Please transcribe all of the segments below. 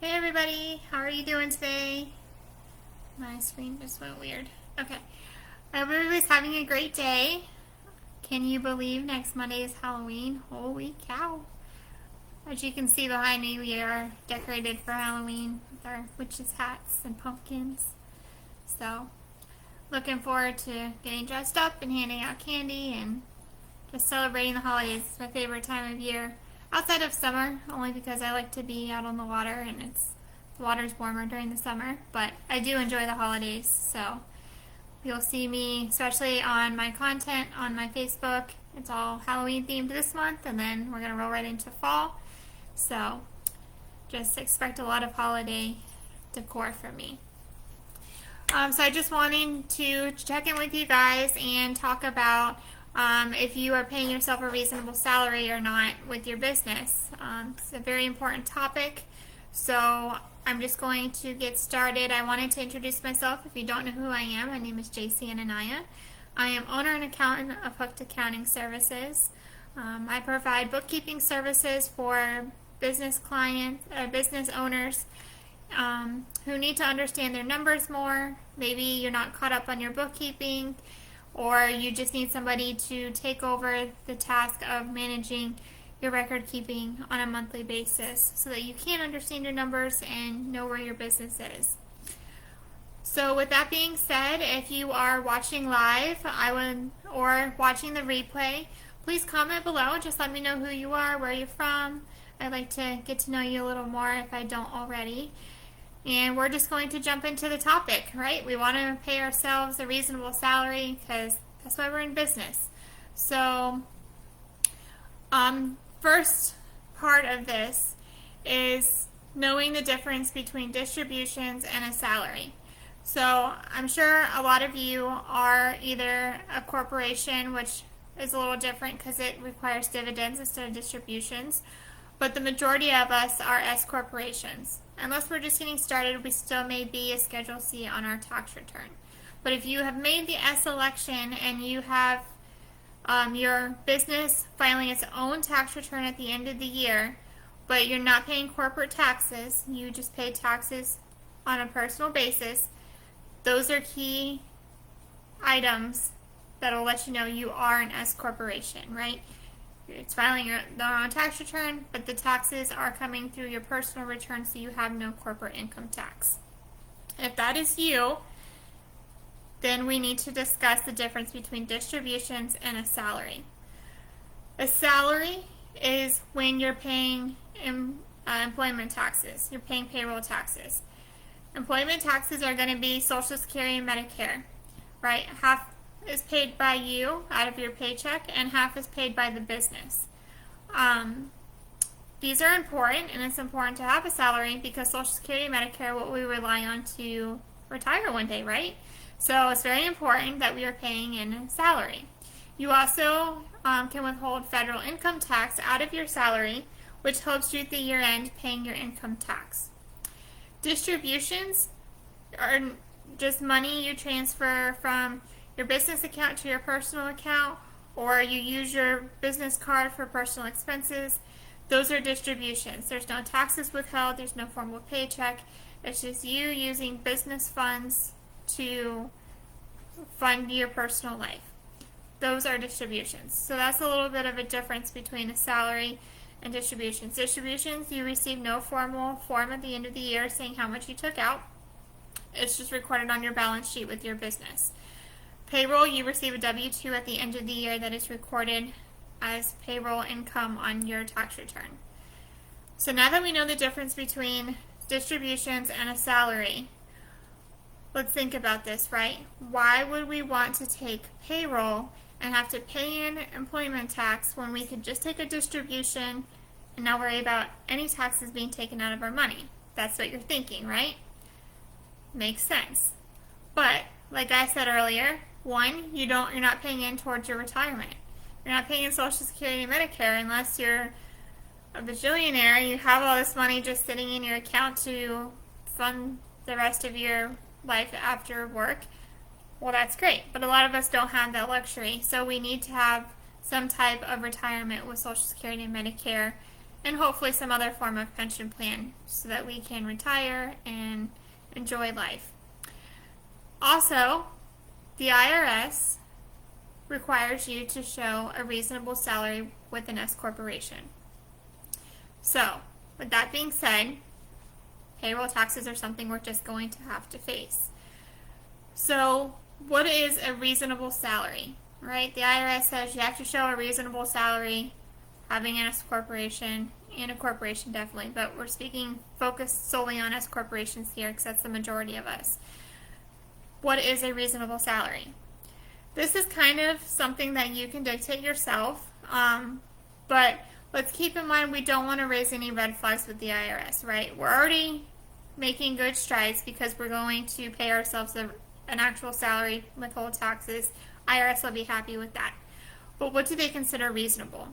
Hey everybody, how are you doing today? My screen just went weird. Okay. I hope everybody's having a great day. Can you believe next Monday is Halloween? Holy cow. As you can see behind me, we are decorated for Halloween with our witches' hats and pumpkins. So, looking forward to getting dressed up and handing out candy and just celebrating the holidays. It's my favorite time of year. Outside of summer, only because I like to be out on the water and the water's warmer during the summer, but I do enjoy the holidays, so you'll see me, especially on my content on my Facebook. It's all Halloween themed this month, and then we're going to roll right into fall, so just expect a lot of holiday decor from me. So I just wanted to check in with you guys and talk about if you are paying yourself a reasonable salary or not with your business. It's a very important topic, so I'm just going to get started. I wanted to introduce myself. If you don't know who I am, my name is Jayce and Anaya. I am owner and accountant of Hooked Accounting Services. I provide bookkeeping services for business clients, business owners who need to understand their numbers more. Maybe you're not caught up on your bookkeeping, or you just need somebody to take over the task of managing your record keeping on a monthly basis so that you can understand your numbers and know where your business is. So with that being said, if you are watching live or watching the replay, please comment below and just let me know who you are, where you're from. I'd like to get to know you a little more if I don't already. And we're just going to jump into the topic, right? We want to pay ourselves a reasonable salary because that's why we're in business. So, first part of this is knowing the difference between distributions and a salary. So, I'm sure a lot of you are either a corporation, which is a little different because it requires dividends instead of distributions, but the majority of us are S corporations. Unless we're just getting started, we still may be a Schedule C on our tax return. But if you have made the S election and you have your business filing its own tax return at the end of the year, but you're not paying corporate taxes, you just pay taxes on a personal basis, those are key items that will let you know you are an S corporation, right? It's filing your own tax return, but the taxes are coming through your personal return, so you have no corporate income tax. If that is you, then we need to discuss the difference between distributions and a salary. A salary is when you're paying employment taxes. You're paying payroll taxes. Employment taxes are going to be Social Security and Medicare, right? Half is paid by you out of your paycheck and half is paid by the business. These are important, and it's important to have a salary because Social Security and Medicare are what we rely on to retire one day, right? So it's very important that we are paying in a salary. You also can withhold federal income tax out of your salary, which helps you at the year end paying your income tax. Distributions are just money you transfer from your business account to your personal account, or you use your business card for personal expenses. Those are distributions. There's no taxes withheld, there's no formal paycheck. It's just you using business funds to fund your personal life. Those are distributions. So that's a little bit of a difference between a salary and distributions. Distributions, you receive no formal form at the end of the year saying how much you took out. It's just recorded on your balance sheet with your business. Payroll, you receive a W-2 at the end of the year that is recorded as payroll income on your tax return. So now that we know the difference between distributions and a salary, let's think about this, right? Why would we want to take payroll and have to pay in employment tax when we could just take a distribution and not worry about any taxes being taken out of our money? That's what you're thinking, right? Makes sense. But like I said earlier, one, you're not paying in towards your retirement. You're not paying in Social Security and Medicare unless you're a bajillionaire. You have all this money just sitting in your account to fund the rest of your life after work. Well, that's great, but a lot of us don't have that luxury, so we need to have some type of retirement with Social Security and Medicare and hopefully some other form of pension plan so that we can retire and enjoy life. Also, the IRS requires you to show a reasonable salary with an S corporation. So, with that being said, payroll taxes are something we're just going to have to face. So, what is a reasonable salary? Right? The IRS says you have to show a reasonable salary having an S corporation, and a corporation definitely, but we're focused solely on S corporations here because that's the majority of us. What is a reasonable salary? This is kind of something that you can dictate yourself, but let's keep in mind we don't want to raise any red flags with the IRS, right? We're already making good strides because we're going to pay ourselves an actual salary, withhold taxes. IRS will be happy with that. But what do they consider reasonable?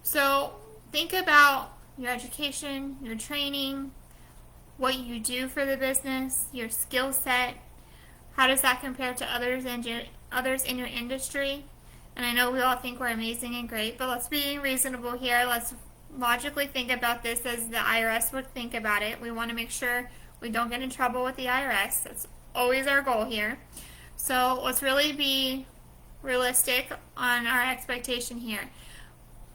So think about your education, your training, what you do for the business, your skill set. How does that compare to others in your industry? And I know we all think we're amazing and great, but let's be reasonable here. Let's logically think about this as the IRS would think about it. We want to make sure we don't get in trouble with the IRS. That's always our goal here. So let's really be realistic on our expectation here.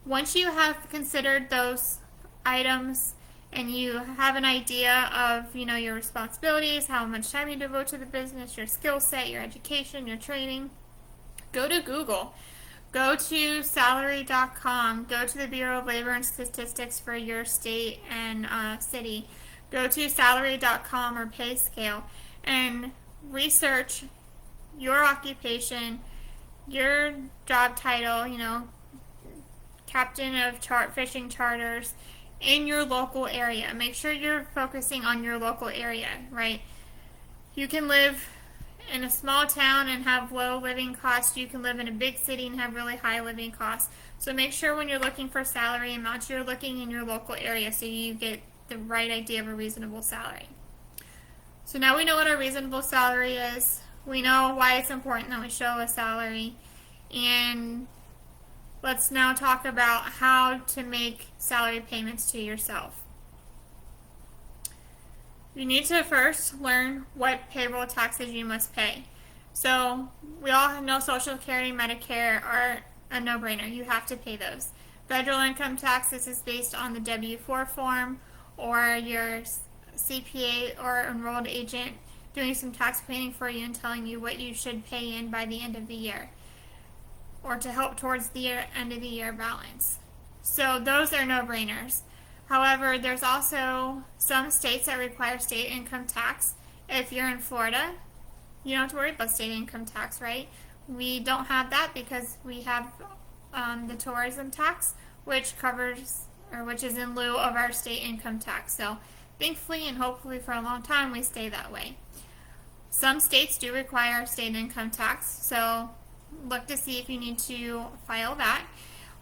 Once you have considered those items and you have an idea of, your responsibilities, how much time you devote to the business, your skill set, your education, your training, go to Google. Go to salary.com. Go to the Bureau of Labor and Statistics for your state and city. Go to salary.com or PayScale and research your occupation, your job title, captain of fishing charters in your local area. Make sure you're focusing on your local area, right? You can live in a small town and have low living costs. You can live in a big city and have really high living costs. So make sure when you're looking for salary amounts, you're looking in your local area so you get the right idea of a reasonable salary. So now we know what our reasonable salary is. We know why it's important that we show a salary. And let's now talk about how to make salary payments to yourself. You need to first learn what payroll taxes you must pay. So we all know Social Security and Medicare are a no-brainer. You have to pay those. Federal income taxes is based on the W-4 form or your CPA or enrolled agent doing some tax planning for you and telling you what you should pay in by the end of the year or to help towards the end of the year balance. So those are no-brainers. However, there's also some states that require state income tax. If you're in Florida, you don't have to worry about state income tax, right? We don't have that because we have the tourism tax, which is in lieu of our state income tax. So thankfully and hopefully for a long time we stay that way. Some states do require state income tax, so look to see if you need to file that.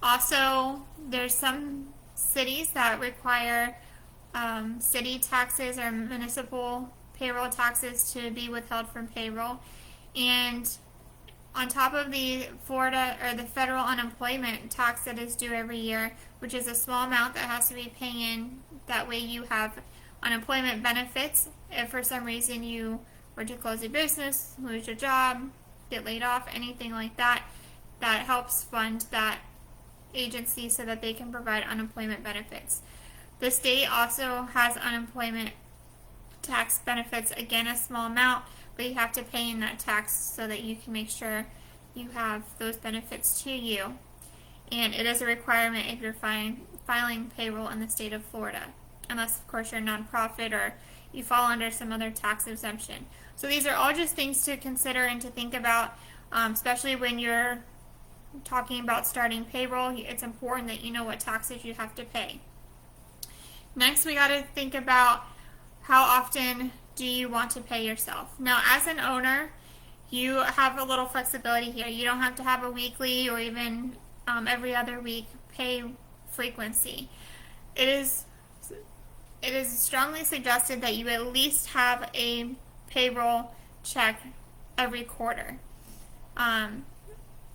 Also, there's some cities that require city taxes or municipal payroll taxes to be withheld from payroll. And on top of the Florida or the federal unemployment tax that is due every year, which is a small amount that has to be paid in, that way you have unemployment benefits if for some reason you were to close your business, lose your job, get laid off, anything like that, that helps fund that agency so that they can provide unemployment benefits. The state also has unemployment tax benefits, again a small amount, but you have to pay in that tax so that you can make sure you have those benefits to you. And it is a requirement if you're filing payroll in the state of Florida, unless of course you're a nonprofit or you fall under some other tax exemption. So these are all just things to consider and to think about, especially when you're talking about starting payroll. It's important that you know what taxes you have to pay. Next, we got to think about how often do you want to pay yourself. Now, as an owner, you have a little flexibility here. You don't have to have a weekly or even every other week pay frequency. It is strongly suggested that you at least have a payroll check every quarter.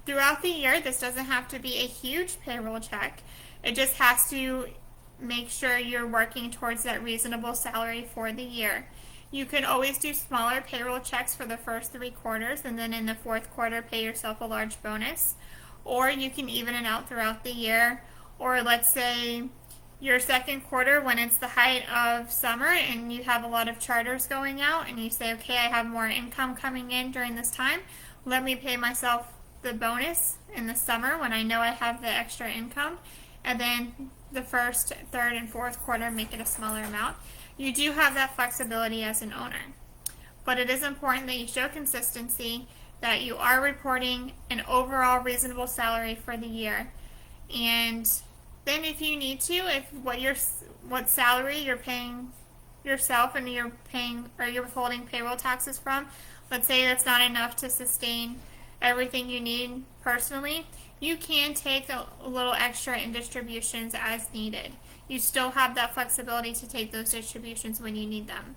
Throughout the year, this doesn't have to be a huge payroll check. It just has to make sure you're working towards that reasonable salary for the year. You can always do smaller payroll checks for the first 3 quarters, and then in the fourth quarter pay yourself a large bonus. Or you can even it out throughout the year. Or let's say your second quarter, when it's the height of summer and you have a lot of charters going out, and you say, okay, I have more income coming in during this time, let me pay myself the bonus in the summer when I know I have the extra income, and then the first, third, and fourth quarter make it a smaller amount. You do have that flexibility as an owner, but it is important that you show consistency, that you are reporting an overall reasonable salary for the year. And then if you need to, if what salary you're paying yourself and you're paying or you're withholding payroll taxes from, let's say that's not enough to sustain everything you need personally, you can take a little extra in distributions as needed. You still have that flexibility to take those distributions when you need them.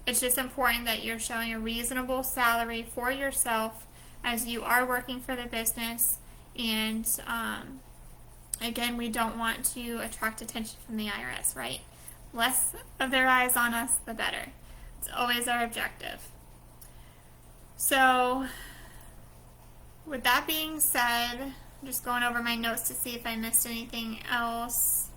It's just important that you're showing a reasonable salary for yourself as you are working for the business. And again, we don't want to attract attention from the IRS, right? Less of their eyes on us, the better. It's always our objective. So, with that being said, I'm just going over my notes to see if I missed anything else.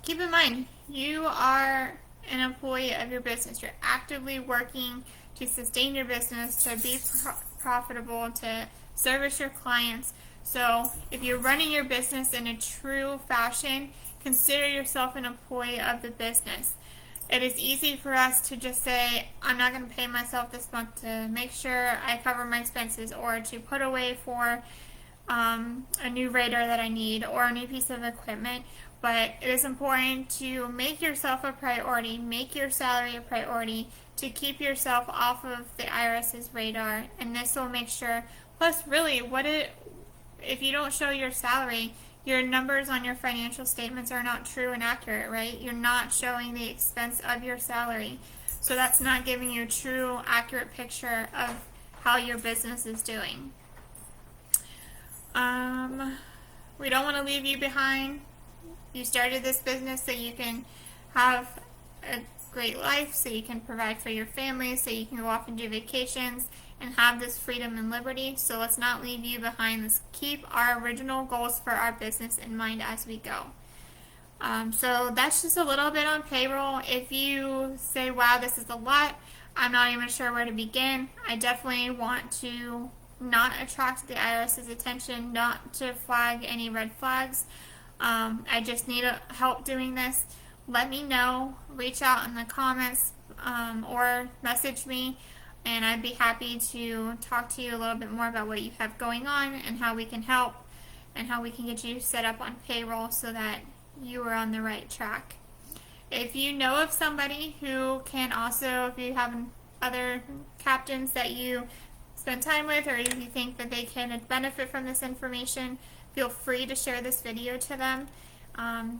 Keep in mind, you are an employee of your business. You're actively working to sustain your business, to be profitable, to service your clients. So if you're running your business in a true fashion, consider yourself an employee of the business. It is easy for us to just say, I'm not going to pay myself this month to make sure I cover my expenses, or to put away for a new radar that I need or a new piece of equipment. But it is important to make yourself a priority, make your salary a priority, to keep yourself off of the IRS's radar. And this will make sure, plus really, if you don't show your salary, your numbers on your financial statements are not true and accurate, right? You're not showing the expense of your salary. So that's not giving you a true, accurate picture of how your business is doing. We don't want to leave you behind. You started this business so you can have a great life, so you can provide for your family, so you can go off and do vacations and have this freedom and liberty. So let's not leave you behind. Let's keep our original goals for our business in mind as we go. So that's just a little bit on payroll. If you say, wow, this is a lot, I'm not even sure where to begin, I definitely want to not attract the IRS's attention, not to flag any red flags. I just need help doing this. Let me know. Reach out in the comments or message me, and I'd be happy to talk to you a little bit more about what you have going on and how we can help and how we can get you set up on payroll so that you are on the right track. If you know of somebody who can also, if you have other captains that you spend time with, or if you think that they can benefit from this information, feel free to share this video to them.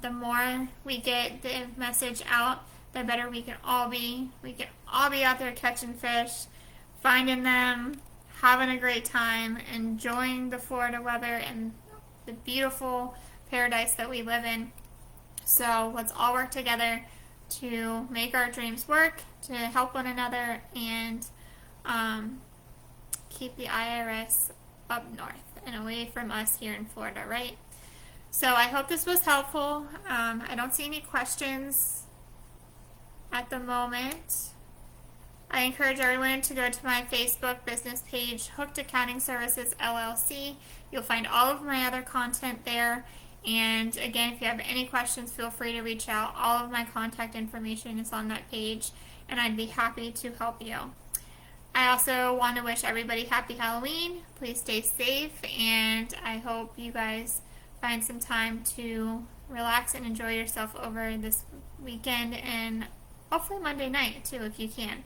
The more we get the message out, the better we can all be. We can all be out there catching fish, finding them, having a great time, enjoying the Florida weather and the beautiful paradise that we live in. So let's all work together to make our dreams work, to help one another, and keep the IRS up north and away from us here in Florida, right? So I hope this was helpful. I don't see any questions at the moment. I encourage everyone to go to my Facebook business page, Hooked Accounting Services LLC. You'll find all of my other content there. And again, if you have any questions, feel free to reach out. All of my contact information is on that page, and I'd be happy to help you. I also want to wish everybody happy Halloween. Please stay safe, and I hope you guys find some time to relax and enjoy yourself over this weekend, and hopefully Monday night too if you can.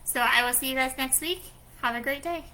So I will see you guys next week. Have a great day.